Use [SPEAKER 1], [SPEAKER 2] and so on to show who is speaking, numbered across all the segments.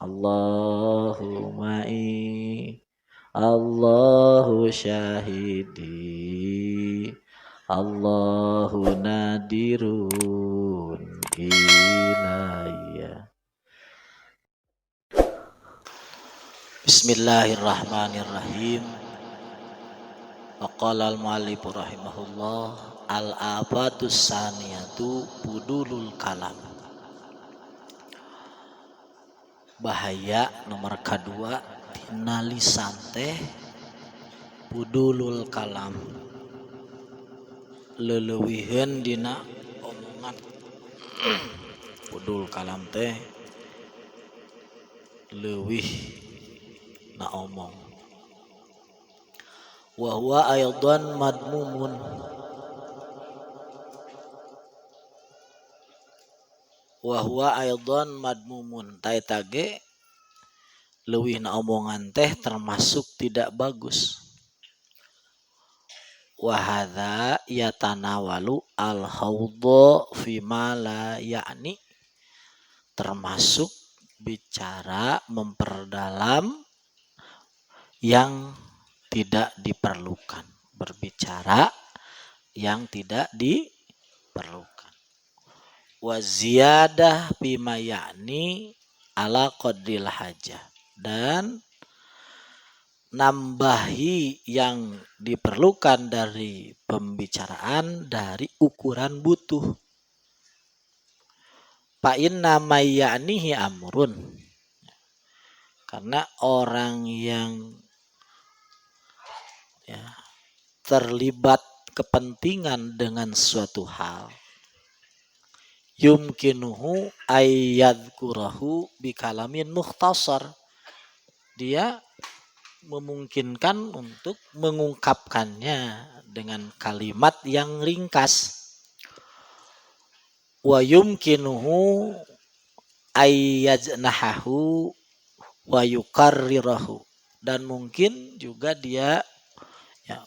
[SPEAKER 1] Allahu ma'i, Allahu syahidi, Allahu nadirun ilayya. Bismillahirrahmanirrahim. Waqala al-mu'allif rahimahullah, al-afatus saniyatu budulul kalam. Bahaya nomor kedua tina lisan teh budulul kalam, leulewiheun dina omongan. Budul kalam teh leuwih na omong. Wa huwa aydan madmumun, wa huwa aydan madmumun, taeta ge leuwih na omongan teh termasuk tidak bagus. Wa hadza yatanawalu al-haudha fi ma la ya'ni, termasuk bicara memperdalam yang tidak diperlukan, berbicara yang tidak diperlukan. Wa ziyadah bima ya'ni ala qadril hajah, dan nambahi yang diperlukan dari pembicaraan dari ukuran butuh. Fa inna may ya'nihi amrun, karena orang yang terlibat kepentingan dengan suatu hal, yumkinuhu ayyadhkurahu bikalamin mukhtasar, dia memungkinkan untuk mengungkapkannya dengan kalimat yang ringkas. Wa yumkinuhu ayyajnahahu wa yukarrirahu, dan mungkin juga dia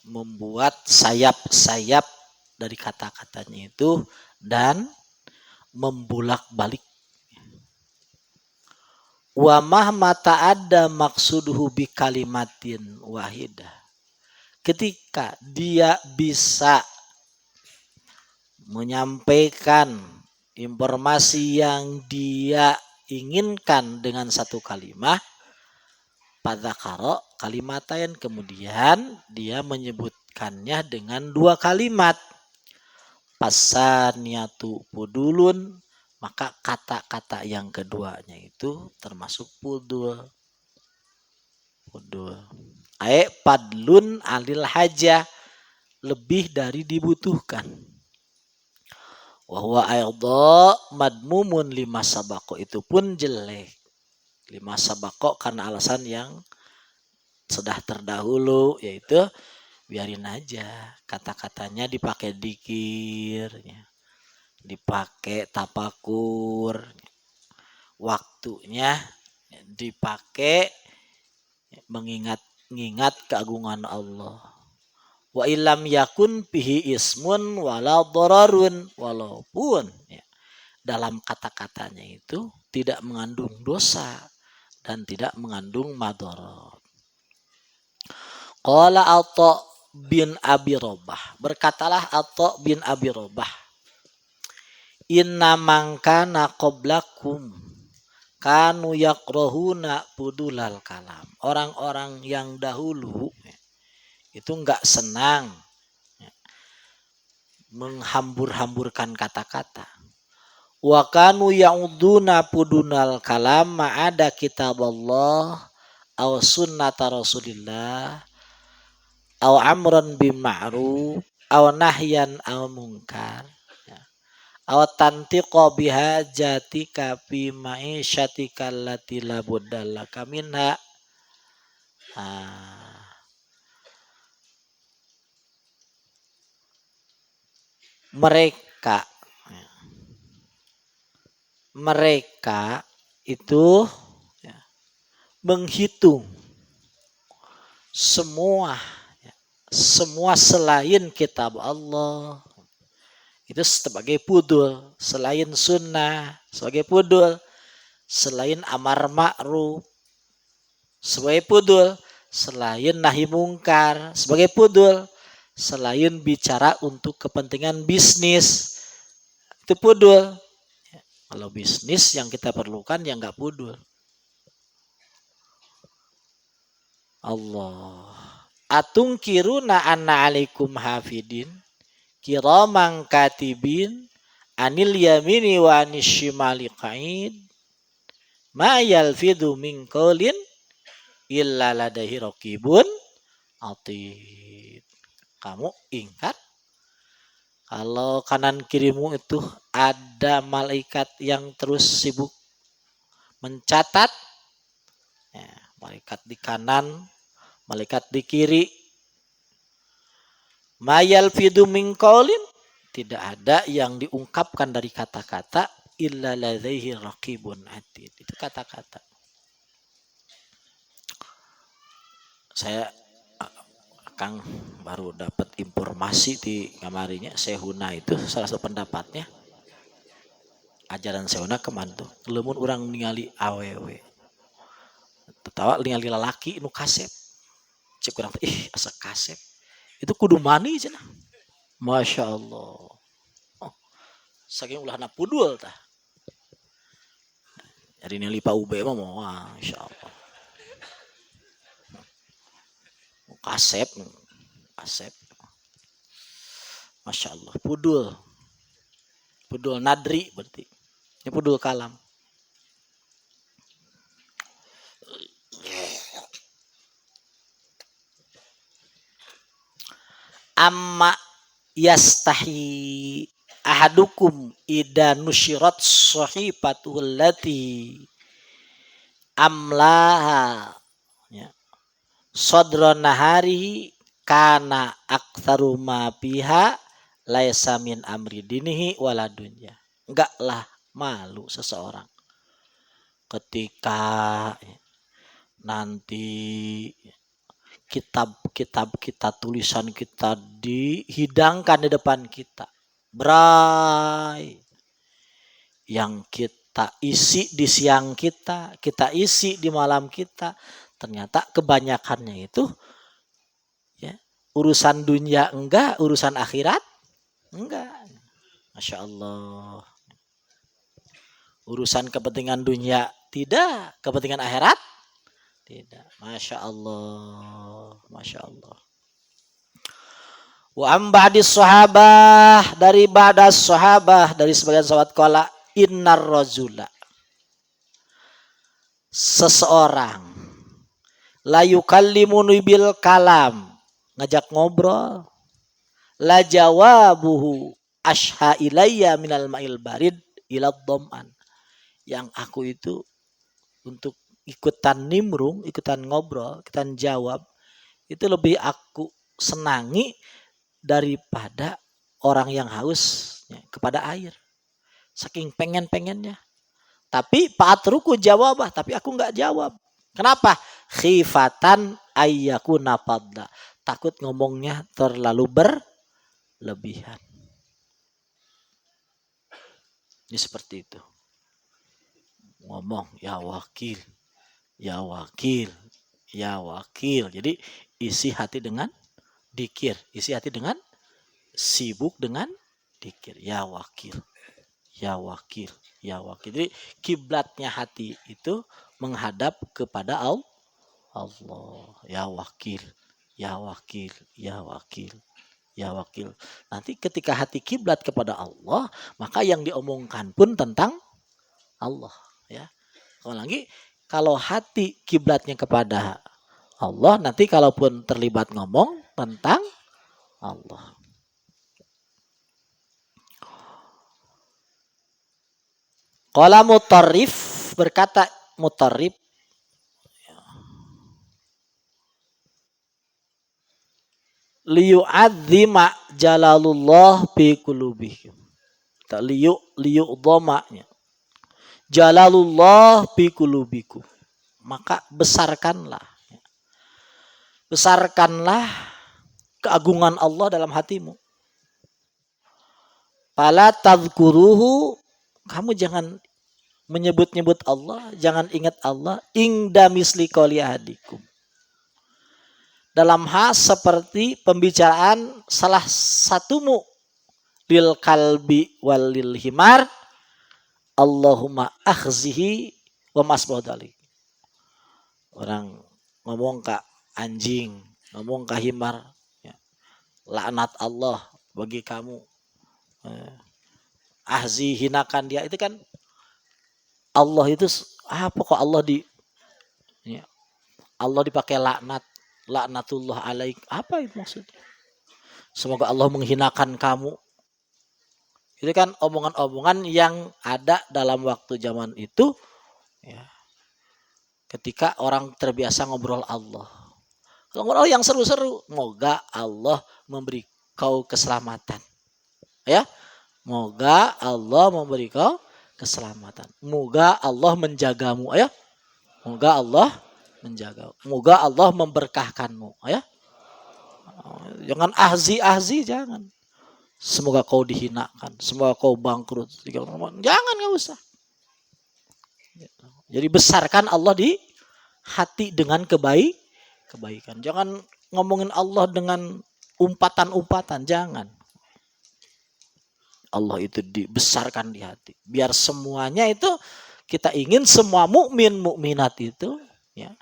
[SPEAKER 1] membuat sayap-sayap dari kata-katanya itu dan membulak-balik. Wa mahma ta'adda maqsuduhu bi kalimatin wahidah, ketika dia bisa menyampaikan informasi yang dia inginkan dengan satu kalimat, fadzakara kalimatain, kemudian dia menyebutkannya dengan dua kalimat, pasaniyatu pudulun, maka kata-kata yang keduanya itu termasuk pudul. Ae padlun alil haja, lebih dari dibutuhkan. Wa huwa aidha madmumun lima sabaqo, itu pun jelek. Lima sabaqo karena alasan yang sudah terdahulu, yaitu biarin aja kata-katanya dipakai dzikir, dipakai tapakur, waktunya dipakai mengingat keagungan Allah. Wa illam yakun bihi ismun wala dararun, walaupun dalam kata-katanya itu tidak mengandung dosa dan tidak mengandung madarat. Qala Atha bin Abi Rabah, berkatalah Atha bin Abi Rabah, inna man kana qablakum kanu yakrahuna budulal kalam, orang-orang yang dahulu itu enggak senang menghambur-hamburkan kata-kata. Wa kanu ya'uduna pudunal kalam ma'ada kitab Allah aw sunnata Rasulillah aw amran bil ma'ruf aw nahyan aw munkar aw tantiqa bihajatika fi ma'isyatika allati la buddallaka minha. Mereka itu menghitung semua selain kitab Allah itu sebagai pudul, selain sunnah sebagai pudul, selain amar ma'ruf sebagai pudul, selain nahi mungkar sebagai pudul, selain bicara untuk kepentingan bisnis itu pudul. Kalau bisnis yang kita perlukan ya nggak pudul. Allah. Atungkiruna anna alaikum hafidin kiraman katibin anil yamini wa anis shimali qa'id ma yalfidhu min qawlin illa ladaihi raqibun atid. Kamu ingat kalau kanan kirimu itu ada malaikat yang terus sibuk mencatat. Ya, malaikat di kanan, malaikat di kiri. Mayal fidu min qaulin, tidak ada yang diungkapkan dari kata-kata illa ladaihi raqibun atid. Itu kata-kata. Saya Kang baru dapat informasi di kamarinya Sehuna itu salah satu pendapatnya. Ajaran Sehuna kemana tuh? Lemun orang ningali awewe. Tetawa ningali lalaki nu kasep. Cek kurang asa kasep. Itu kudu mani cenah. Masya Allah. Oh, saking ulahna pudul tah. Jadi ningali Pak Ube mah Masya Allah. Kasep. Masya Allah. Pudul nadri berarti. Ini pudul kalam. Amma yastahi ahadukum ida nusyirat sahifatul lati amlaha ya. Sodron nahari kana aktsaru ma biha laisa min amri dinihi wala dunya. Enggaklah malu seseorang ketika nanti kitab kita, tulisan kita dihidangkan di depan kita. Bray. Yang kita isi di siang kita isi di malam kita. Ternyata kebanyakannya itu ya, urusan dunia enggak, urusan akhirat enggak. Masya Allah. Urusan kepentingan dunia tidak, kepentingan akhirat tidak. Masya Allah. Masya Allah. Wa amba'dis sahabah, dari ba'das sahabah, dari sebagian sahabat qala innar rajula, seseorang la yukallimuni bil kalam, ngajak ngobrol, la jawabuhu asha ilayya minal ma'il barid ila dham'an, yang aku itu untuk ikutan nimrung, ikutan ngobrol, ikutan jawab, itu lebih aku senangi daripada orang yang haus ya, kepada air. Saking pengen-pengennya. Tapi pa'atruku jawabah, tapi aku enggak jawab. Kenapa? Khifatan ayyakuna fadla. Takut ngomongnya terlalu berlebihan. Ini seperti itu. Ngomong ya wakil. Ya wakil, ya wakil. Jadi isi hati dengan dikir, isi hati dengan sibuk dengan dikir. Ya wakil, ya wakil, ya wakil. Jadi kiblatnya hati itu menghadap kepada Allah. Ya wakil, ya wakil, ya wakil, ya wakil. Nanti ketika hati kiblat kepada Allah, maka yang diomongkan pun tentang Allah. Ya. Kalau lagi kalau hati kiblatnya kepada Allah, nanti kalaupun terlibat ngomong tentang Allah. Qala Mutarrif, berkata Mutarrif, liyu'adzima jalalullah fi qulubihim. Liyu'dhamanya. Jalalullah fi qulubikum. Maka besarkanlah keagungan Allah dalam hatimu. Fala tadhkuruhu, kamu jangan menyebut-nyebut Allah, jangan ingat Allah ingda misli qouli ahadikum. Dalam hal seperti pembicaraan salah satumu lil kalbi wal lil himar Allahumma akhzihi wa masbadali. Orang ngomong ke anjing, ngomong ke himar, ya, laknat Allah bagi kamu. Ahzi, hinakan dia, itu kan Allah itu apa kok Allah ya, Allah dipakai laknat, laknatullah alaik, apa itu maksudnya? Semoga Allah menghinakan kamu. Itu kan omongan-omongan yang ada dalam waktu zaman itu, ya, ketika orang terbiasa ngobrol Allah. Ngobrol yang seru-seru, moga Allah memberi kau keselamatan. Ya, moga Allah memberi kau keselamatan. Moga Allah menjagamu, ya. Moga Allah menjaga. Moga Allah memberkahkanmu, ya. Jangan ahzi, jangan. Semoga kau dihinakan, semoga kau bangkrut. Jangan, nggak usah. Jadi besarkan Allah di hati dengan kebaikan. Jangan ngomongin Allah dengan umpatan-umpatan, jangan. Allah itu dibesarkan di hati. Biar semuanya itu kita ingin semua mukmin mukminat itu, ya,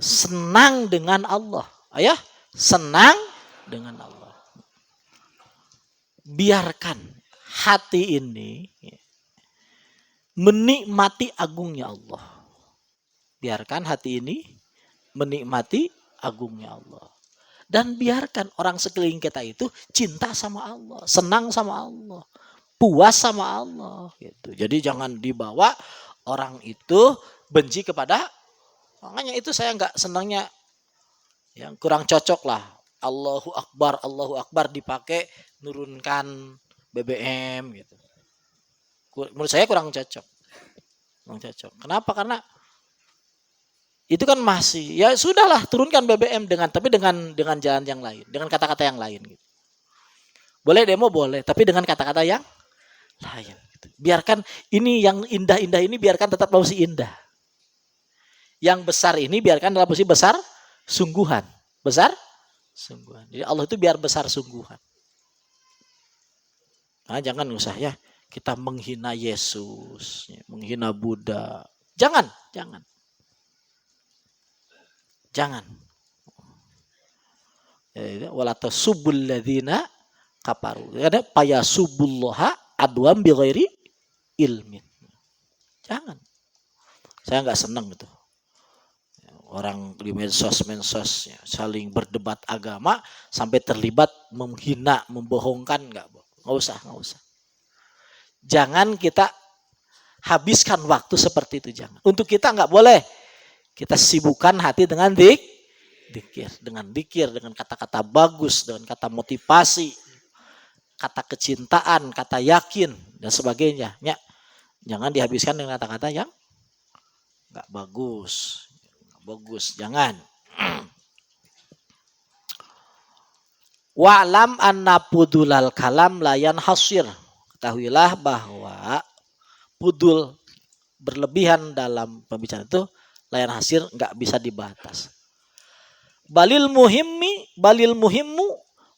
[SPEAKER 1] senang dengan Allah, ya, senang dengan Allah. Biarkan hati ini, ya, menikmati agungnya Allah. Biarkan hati ini menikmati agungnya Allah. Dan biarkan orang sekeliling kita itu cinta sama Allah, senang sama Allah, puas sama Allah. Gitu. Jadi jangan dibawa orang itu benci kepada, makanya itu saya nggak senangnya, yang kurang cocok lah. Allahu Akbar dipakai nurunkan BBM gitu. Menurut saya kurang cocok. Kenapa? Karena itu kan masih, ya sudahlah, turunkan BBM tapi dengan jalan yang lain, dengan kata-kata yang lain gitu. Boleh demo, boleh, tapi dengan kata-kata yang lain gitu. Biarkan ini yang indah-indah ini biarkan tetap masih indah. Yang besar ini biarkan dalam posisi besar sungguhan. Besar sungguhan. Jadi Allah itu biar besar sungguhan. Nah, jangan usah ya kita menghina Yesus, menghina Buddha. Jangan. Wala tasubul ladzina kafaru. Ada payasubullaha adwam bighairi ilmin. Jangan. Saya enggak senang gitu. Orang di medsos ya, saling berdebat agama sampai terlibat menghina, membohongkan, enggak usah. Jangan kita habiskan waktu seperti itu, jangan. Untuk kita enggak boleh. Kita sibukkan hati dengan dikir, dengan kata-kata bagus, dengan kata motivasi, kata kecintaan, kata yakin dan sebagainya. Ya, jangan dihabiskan dengan kata-kata yang enggak bagus. Jangan. Wa'lam anna pudulal kalam layan hasir. Ketahuilah bahwa pudul berlebihan dalam pembicaraan itu layan hasir, enggak bisa dibatas. Balil muhimmu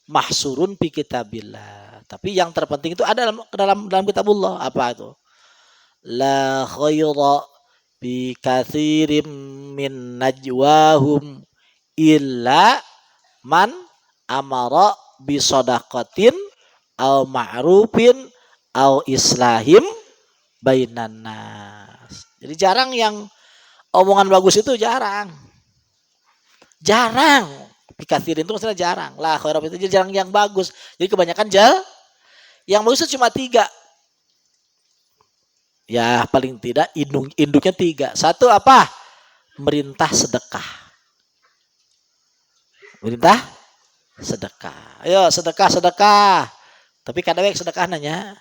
[SPEAKER 1] mahsurun fi kitabillah. Tapi yang terpenting itu ada dalam kitabullah. Apa itu? La khaira bi katsirin min najwahum illa man amara bi shadaqatin au ma'rufin au islahim bainan nas. Jadi jarang yang omongan bagus itu, jarang. Bikatsirin itu maksudnya jarang. La khaira itu jarang yang bagus. Jadi kebanyakan yang bagus itu cuma 3. Ya paling tidak induknya 3. Satu apa? Merintah sedekah. Ayo sedekah. Tapi kadang sedekah nanya.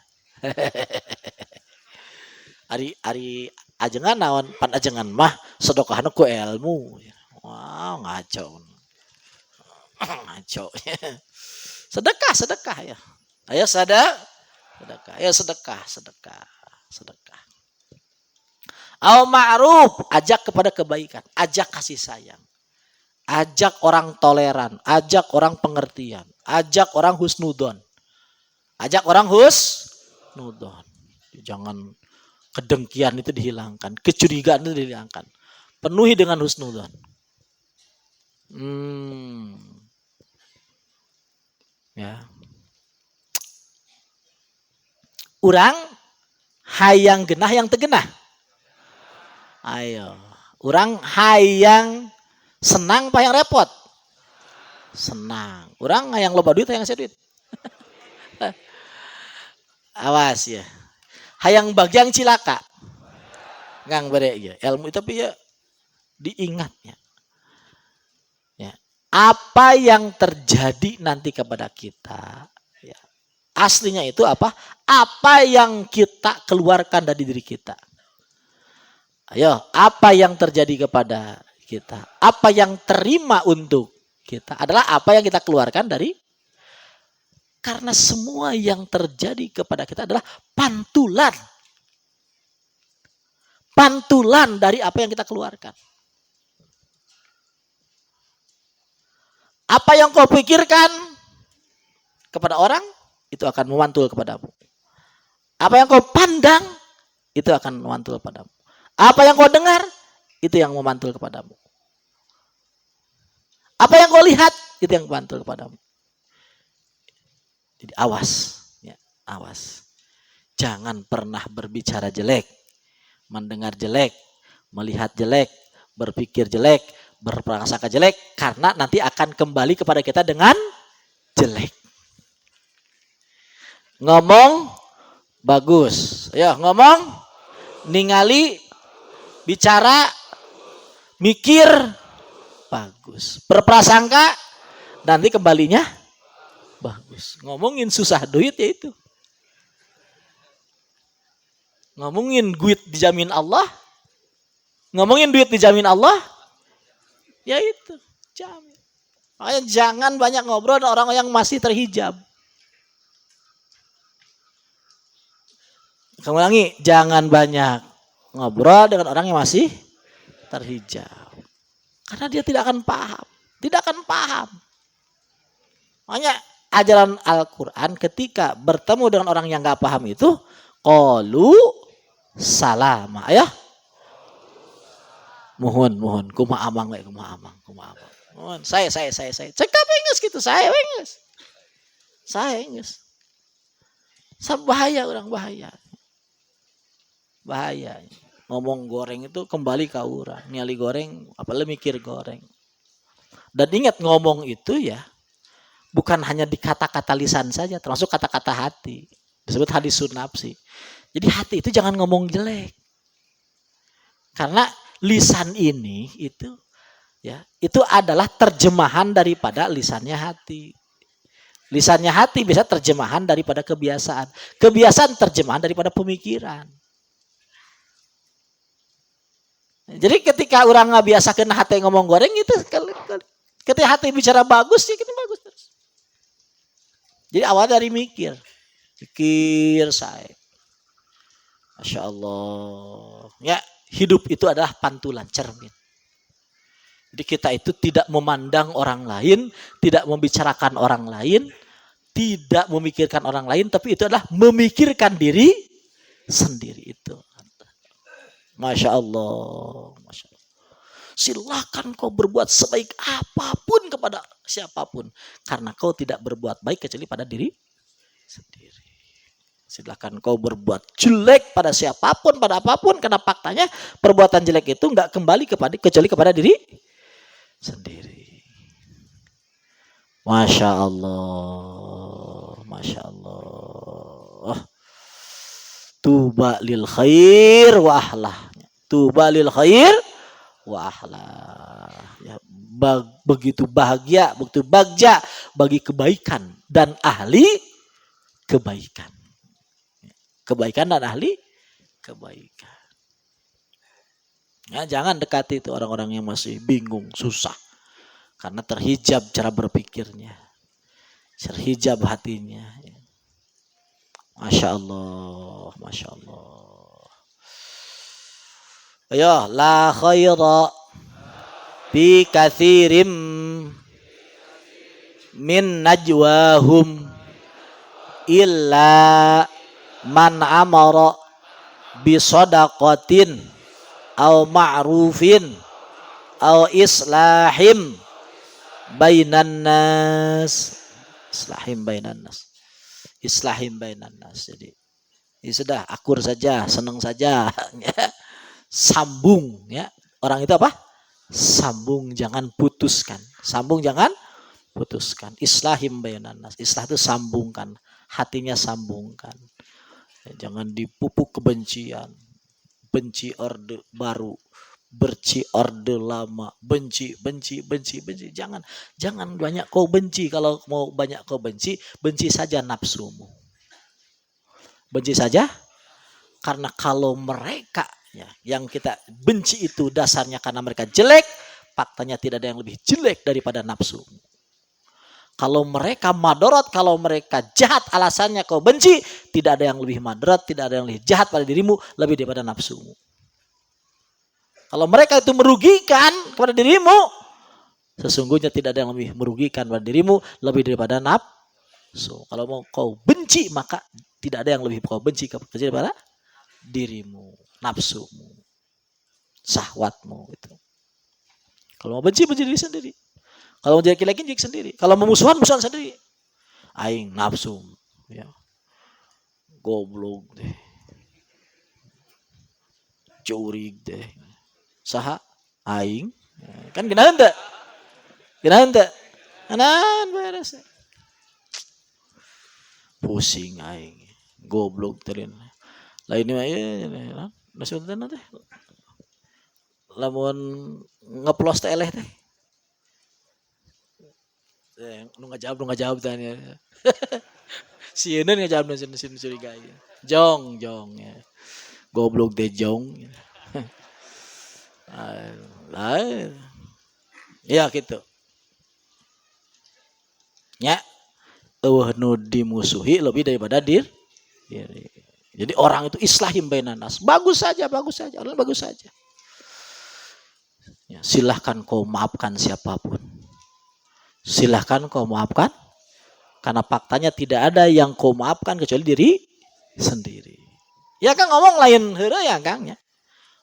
[SPEAKER 1] Ari ajengan naon pan ajengan mah sedekahna ku ilmu. Wow, ngaco. Sedekah ya. Ayo sedekah. Ayo sedekah. Au ma'ruf, ajak kepada kebaikan, ajak kasih sayang. Ajak orang toleran, ajak orang pengertian, ajak orang husnudon. Ajak orang husnudon. Jangan kedengkian itu dihilangkan, kecurigaan itu dihilangkan. Penuhi dengan husnudon. Ya. Urang hayang genah yang tegenah. Ayo. Urang hayang senang apa yang repot? Senang. Urang hayang loba duit hayang duit. Awas ya. Hayang bagian cilaka. Ngang bere ya. Ilmu itu tapi ya diingatnya. Ya. Apa yang terjadi nanti kepada kita? Ya. Aslinya itu apa? Apa yang kita keluarkan dari diri kita. Ayo, apa yang terjadi kepada kita? Apa yang terima untuk kita adalah apa yang kita keluarkan dari. Karena semua yang terjadi kepada kita adalah pantulan. Pantulan dari apa yang kita keluarkan. Apa yang kau pikirkan kepada orang, itu akan memantul kepadamu. Apa yang kau pandang, itu akan memantul kepadamu. Apa yang kau dengar, itu yang memantul kepadamu. Apa yang kau lihat, itu yang memantul kepadamu. Jadi awas, ya, awas. Jangan pernah berbicara jelek, mendengar jelek, melihat jelek, berpikir jelek, berprasangka jelek, karena nanti akan kembali kepada kita dengan jelek. Ngomong bagus, ya ngomong, ningali, bicara, mikir bagus, berprasangka nanti kembalinya bagus. Ngomongin susah duit ya itu. Ngomongin duit dijamin Allah. Ngomongin duit dijamin Allah. Ya itu, jamin. Makanya jangan banyak ngobrol dengan orang yang masih terhijab. Kamu ulangi, jangan banyak ngobrol dengan orang yang masih terhijab. Karena dia tidak akan paham. Tidak akan paham. Makanya ajaran Al-Quran ketika bertemu dengan orang yang gak paham itu, qalu salama. Ayo. Mohon. Kumaha amang. Mohon. Saya. Cekap enges gitu, saya enges. Bahaya orang bahaya. Ngomong goreng itu kembali ke urang. Nyali goreng, apalagi mikir goreng. Dan ingat ngomong itu ya, bukan hanya di kata-kata lisan saja, termasuk kata-kata hati. Disebut hadisun nafsi. Jadi hati itu jangan ngomong jelek. Karena lisan ini itu ya, itu adalah terjemahan daripada lisannya hati. Lisannya hati bisa terjemahan daripada kebiasaan. Kebiasaan terjemahan daripada pemikiran. Jadi ketika orang nggak biasa kena hati ngomong goreng itu, ketika hati bicara bagus sih, kita bagus terus. Jadi awal dari mikir saya. Masya Allah. Ya, hidup itu adalah pantulan, cermin. Jadi kita itu tidak memandang orang lain, tidak membicarakan orang lain, tidak memikirkan orang lain, tapi itu adalah memikirkan diri sendiri itu. Masya Allah. Silakan kau berbuat sebaik apapun kepada siapapun. Karena kau tidak berbuat baik kecuali pada diri sendiri. Silakan kau berbuat jelek pada siapapun, pada apapun. Karena faktanya perbuatan jelek itu nggak kembali kecuali kepada diri sendiri. Masya Allah. Tuba lil khair wa ahlah. Tuba lil khair wa ahlah. Ya, begitu bahagia, begitu bagja bagi kebaikan dan ahli kebaikan. Kebaikan dan ahli kebaikan. Ya, jangan dekati itu orang-orang yang masih bingung, susah. Karena terhijab cara berpikirnya. Terhijab hatinya. Masya Allah. Ayo, la khaira fi katsirim min najwahum illa man amara bi shadaqatin aw ma'rufin aw islahim bainan nas. Islahim bainan nas. Islahim bainan nas. Jadi ya sudah, akur saja, senang saja, ya. Sambung, ya. Orang itu apa? Sambung, jangan putuskan. Sambung, jangan putuskan. Islahim bainan nas. Islah itu sambungkan, hatinya sambungkan. Ya, jangan dipupuk kebencian. Benci orde baru, benci orde lama, benci. Jangan banyak kau benci. Kalau mau banyak kau benci saja nafsumu. Benci saja, karena kalau mereka, ya, yang kita benci itu dasarnya karena mereka jelek, faktanya tidak ada yang lebih jelek daripada nafsumu. Kalau mereka madorot, kalau mereka jahat, alasannya kau benci, tidak ada yang lebih madorot, tidak ada yang lebih jahat pada dirimu lebih daripada nafsumu. Kalau mereka itu merugikan kepada dirimu, sesungguhnya tidak ada yang lebih merugikan pada dirimu lebih daripada nafsu. Kalau mau kau benci, maka tidak ada yang lebih kau benci kepada dirimu, nafsumu, syahwatmu itu. Kalau mau benci diri sendiri. Kalau mau jelek-jelekin jelek sendiri. Kalau mau musuhan sendiri. Aing nafsu, ya. Goblok deh. Curig deh. Saha aing. Kan gina henteu? Anan beres. Pusing aing. Goblok teureun. Lain mah ieu maksudna teh. Lamun ngeplos teh eleh teh. Nu ngajawab tanya. Sieun ngajawab nu curiga. Jong ya. Goblok teh jong. Ya gitu. Ya. Eueuh nu dimusuhi lebih daripada diri. Jadi orang itu islahim bainan nas. Bagus saja. Orang bagus saja. Ya, silahkan kau maafkan siapapun. Silahkan kau maafkan. Karena faktanya tidak ada yang kau maafkan kecuali diri sendiri. Ya kan ngomong lain heureuh ya Kang ya.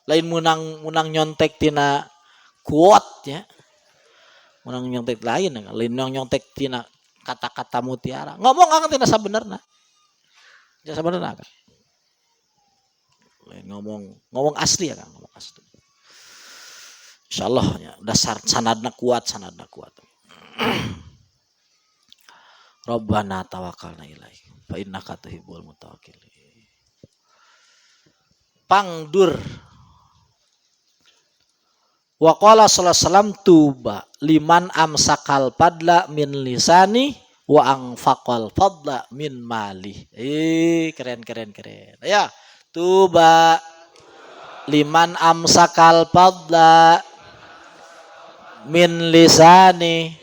[SPEAKER 1] Lain munang nyontek tina quote ya. Munang nyontek lain nyontek tina kata-kata mutiara. Ngomong kan tina sabenerna. Ya sabenerna kan. Lain ngomong asli ya Kang, ngomong asli. Insyaallah ya, dasar sanadna kuat. Rabbana tawakkalna ilaik fa innaka tuhibbul mutawakkilin. Pangdur. Wa qala sallallahu alaihi wasallam tuba liman amsakal fadla min lisani wa anfaqal fadla min mali. Keren. Ya, tuba liman amsakal fadla min lisani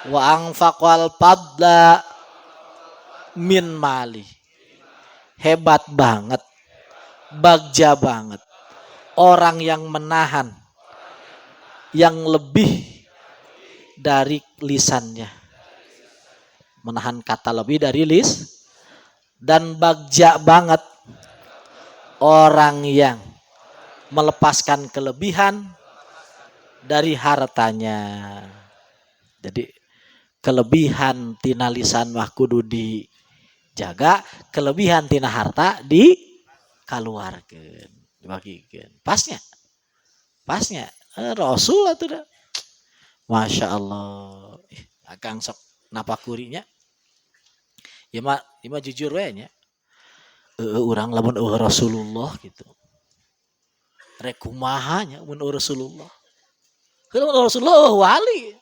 [SPEAKER 1] wa anfaqal fadla min mali. Hebat banget, bagja banget orang yang menahan yang lebih dari lisannya, menahan kata lebih dari dan bagja banget orang yang melepaskan kelebihan dari hartanya. Jadi kelebihan tina lisan mah kudu dijaga, kelebihan tina harta dikaluarkeun, dibagikeun. Pasnya Rasul atuh dah. Masya Allah. Akang sok napakurinya. Ya mah jujur we nya. Urang lamun Rasulullah gitu. Rek kumaha nya mun Rasulullah. Kalau Rasulullah wali.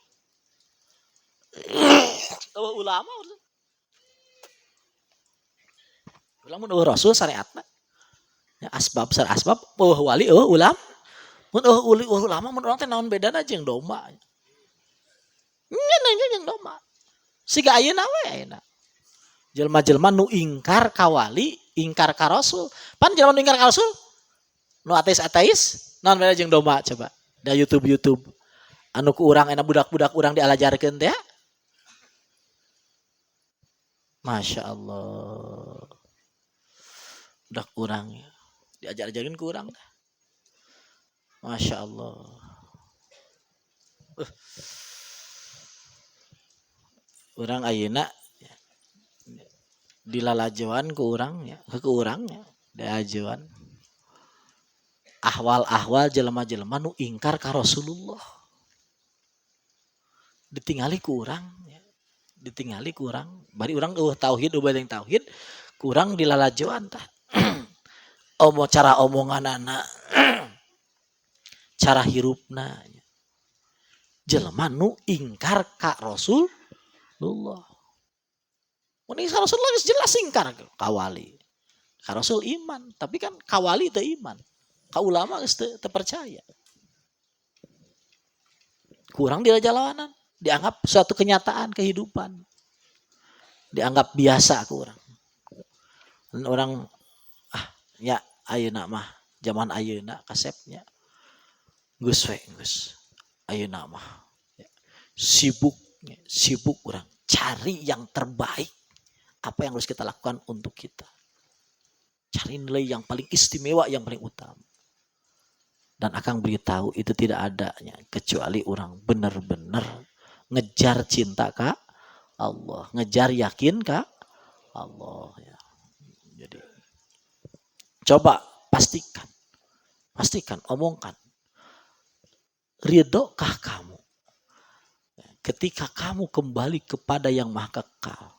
[SPEAKER 1] Ulama. Lamun Rasul syariatna. Ya asbab wali ulama. Mun ulama mun urang teh naon bedana jeung domba. Ngeun jeung domba. Siga ayeuna we ayeuna. Jelma-jelma nu ingkar ka wali, ingkar ka Rasul. Pan jelma nu ingkar ka Rasul nu ateis Non beda jeung domba coba. Da YouTube. Anu ku urang enak budak-budak urang dialajarkeun teh. Masya Allah. Budak urang diajar-ajarin ku urang. Masya Allah. Urang ayeuna dilalajoan ku urang ya, ku urang ya, diajoan. Ahwal-ahwal jelema-jelema nu ingkar ka Rasulullah. Ditingali ku urang ya. Ditingali ku urang, bari urang tauhid yang tauhid, ku urang dilalajoan tah. Cara omonganana, cara hirupna. Jelema nu ingkar ka Rasulullah. Mun ingkar Rasulullah jelas ingkar ka wali. Ka Rasul iman, tapi kan ka wali teu iman. Ka ulama geus teu percaya. Kurang dilajalawanan, dianggap suatu kenyataan kehidupan. Dianggap biasa ku urang. Dan orang nya ayeuna mah zaman ayeuna kasepnya. Geus we geus. Ayeuna mah sibuk urang cari yang terbaik. Apa yang harus kita lakukan untuk kita? Cari nilai yang paling istimewa, yang paling utama. Dan akang beritahu itu tidak adanya kecuali orang benar-benar ngejar cinta ka Allah, ngejar yakin ka Allah ya. Jadi coba pastikan, omongkan. Ridhokah kamu ketika kamu kembali kepada yang Maha Kekal?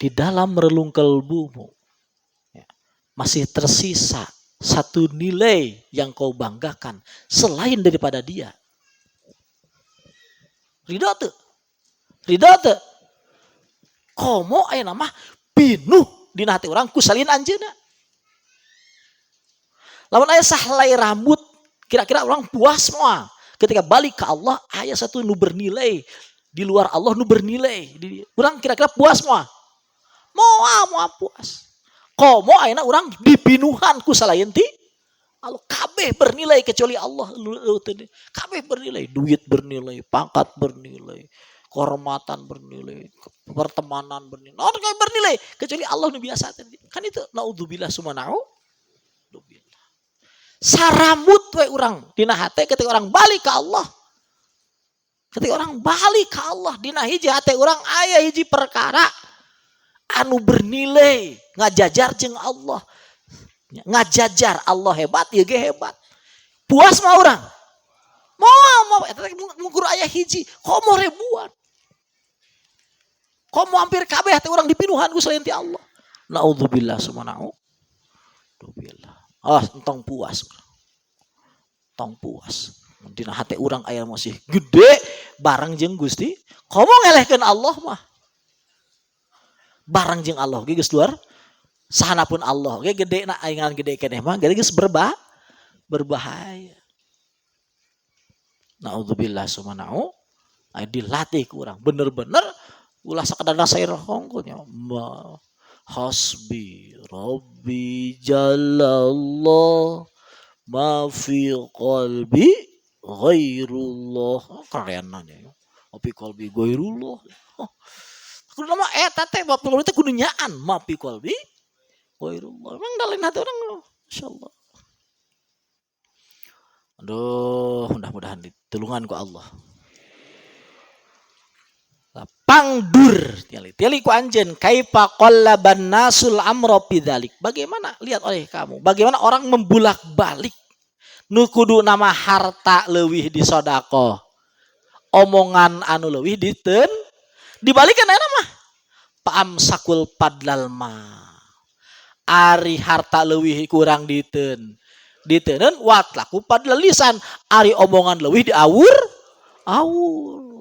[SPEAKER 1] Di dalam relung kalbumu ya, masih tersisa satu nilai yang kau banggakan selain daripada dia. Ridho teu? Komo aya mah pinuh dina hati urang ku salin anjeunna. Lamun aya sahelai rambut kira-kira orang puas moal ketika balik ke Allah, aya satu nu bernilai di luar Allah nu bernilai. Urang kira-kira puas moal. Moal puas. Komo ayeuna urang dipinuhan ku salayan ti Allah, kabeh bernilai kecuali Allah. Kabeh bernilai, duit bernilai, pangkat bernilai, kehormatan bernilai, pertemanan bernilai. Kabeh bernilai kecuali Allah nu biasa. Kan itu naudzubillah sumanau. Sarambut we urang dina hate ketika orang balik ke Allah. Ketika orang balik ke Allah dina hiji hate urang aya hiji perkara anu bernilai ngajajar jeung Allah. Ngajajar Allah hebat, ieu ge hebat. Puas mah urang. Moal eta mungkur aya hiji, komo ribuan. Komo hampir kabeh teh urang dipinuhan ku selain ti Allah. Naudzubillah subhanahu. Entong puas. Tong puas. Dina hate urang aya masih gede bareng jeung Gusti. Komo ngelehkeun Allah mah. Bareng jeung Allah ge geus luar sahanapun Allah ge gede na ayeuna gede keneh mah geus berbahaya. Naudzubillah subhanahu. Aya dilatih ku urang bener-bener ulah sakadana sair hongkonya. Hasbi Rabbi Jalallah ma fi qalbi ghairullah. Keren nanya. Api qalbi ghairullah. Kudu nama eta teh bapak teh kudu nyaan ma fi qalbi ghairullah. Emang dalin hati orang insyaallah. Aduh, mudah-mudahan ditulungan ku Allah. Pangdur tiali ku anjeun kaifa qallaban nasul amra bidzalik. Bagaimana lihat oleh kamu bagaimana orang membulak-balik nu kudu nama harta leuwih di sedekah, omongan anu leuwih diteun dibalikeun aya mah paamsakul padlal ma. Ari harta leuwih kurang diteun watlaku padlal lisan, ari omongan leuwih diawur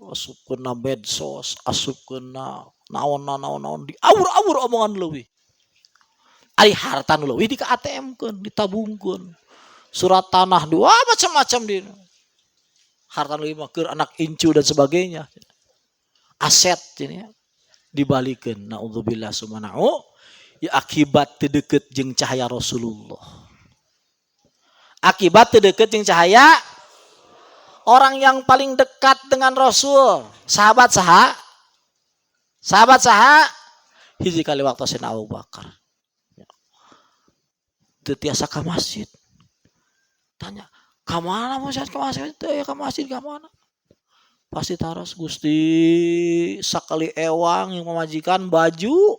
[SPEAKER 1] asupkeun medsos, asupkeun naon diawur omongan leuwih. Ari harta nu leuwih di ATM-keun, ditabungkeun. Surat tanah dua macam-macam di harta leuwih mah keur anak incu dan sebagainya. Aset ini dibalikeun. Naudzubillah subhanahu ya akibat teu deukeut jeung cahaya Rasulullah. Akibat teu deukeut jeung cahaya. Orang yang paling dekat dengan Rasul, sahabat saha? Sahabat saha? Hiji kali waktu Sayyidina Abu Bakar. Teu tiasa ka masjid. Tanya, ka mana mau saya ke masjid? Ya ke masjid ka mana? Pasti taras Gusti sakali ewang yang memajikan baju.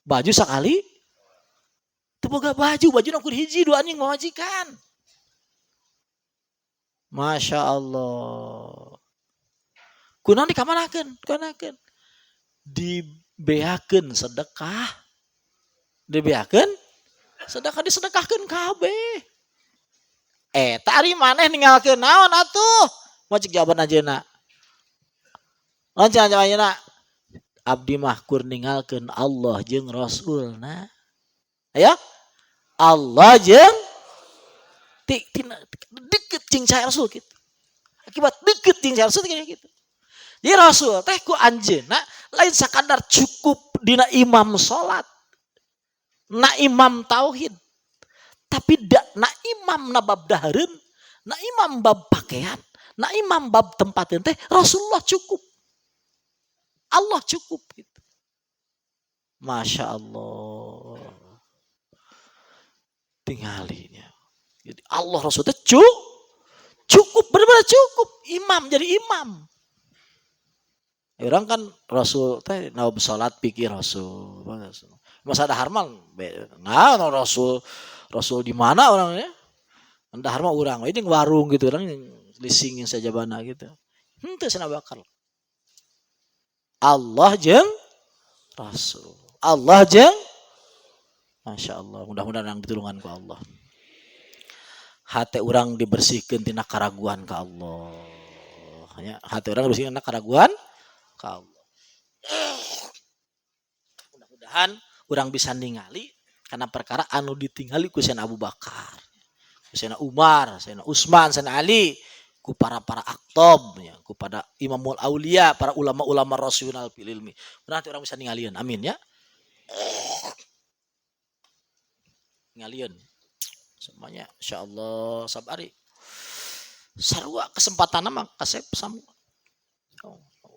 [SPEAKER 1] Baju sakali? Teu boga baju nakur hiji dua anjing memajikan. Masya Allah. Kunaon dikamanakeun? Kanakeun. Dibeakeun sedekah. Dibeakeun sedekah disedekahkeun kabeh. Tari maneh ninggalkeun naon atuh? Wajib jawaban ajeuna. Lancar ajeuna. Abdi mah kur ninggalkeun Allah jeung Rasulna. Aya? Allah jeung deket jeung cahaya Rasul gitu. Akibat deket jeung cahaya Rasul kayak gitu. Jadi Rasul teh ku anjeunna lain sakadar cukup dina imam salat. Na imam tauhid. Tapi na imam na bab dahareun, na imam bab pakaian, na imam bab tempateun teh Rasulullah cukup. Allah cukup gitu. Masya Allah. Tinggalinya. Jadi Allah Rasul teh cukup benar-benar cukup. Imam jadi imam. Orang kan Rasul teh naon salat pikir Rasul. Masa dahar mah nah Rasul di mana orangnya? Dahar mah urang we jeung warung gitu orang lisingin saja bana gitu. Henteu Sayyidina Bakar. Allah jeung Rasul. Allah jeung Masya Allah. Mudah-mudahan yang ditulungan ku Allah. Hati orang dibersihkan tina karaguan ke Allah. Hati orang dibersihkan tina karaguan ke Allah. Mudah-mudahan orang bisa ningali karena perkara anu ditinggali ku Sayyidina Abu Bakar, Sayyidina Umar, Sayyidina Utsman, Sayyidina Ali, ku para aktob, ya, ku pada imamul aulia, para ulama-ulama rasional fil ilmi. Berarti orang bisa ningalieun. Amin ya. Ningalieun. Semuanya insyaallah sabari. Sarua kesempatan mah kasep samu.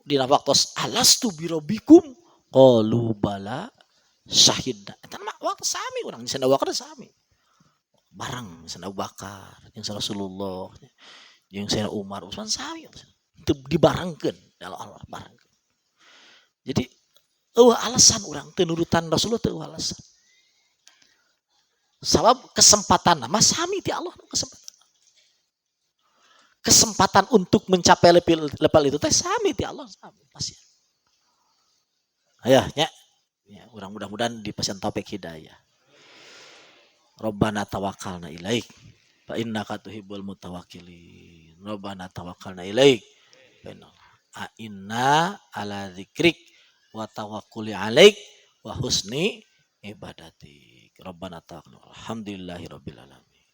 [SPEAKER 1] Dina waktos alastu birabbikum qalu bala syahidna. Eta mah waktu sami urang Sayyidina Abu Bakar sami. Bareng Sayyidina Abu Bakar jeung Rasulullah jeung Sayyidina Umar Utsman sami. Teu dibarengkeun Allah barengkeun. Jadi alasan urang teu nurutan Rasulullah teu alasan. Sabab kesempatan nama sami ti Allah kesempatan untuk mencapai level itu teh sami ti Allah sami pasti. Aya nya. Ya, mudah-mudahan dipasang taufik hidayah. Rabbana tawakkalna ilaik fa innaka tuhibbul mutawakkilin. Rabbana tawakkalna ilaik fa inna ala dzikrik wa tawakkuli alaik wa husni ibadati. Rabbana ta'ala alhamdulillahi rabbil alamin.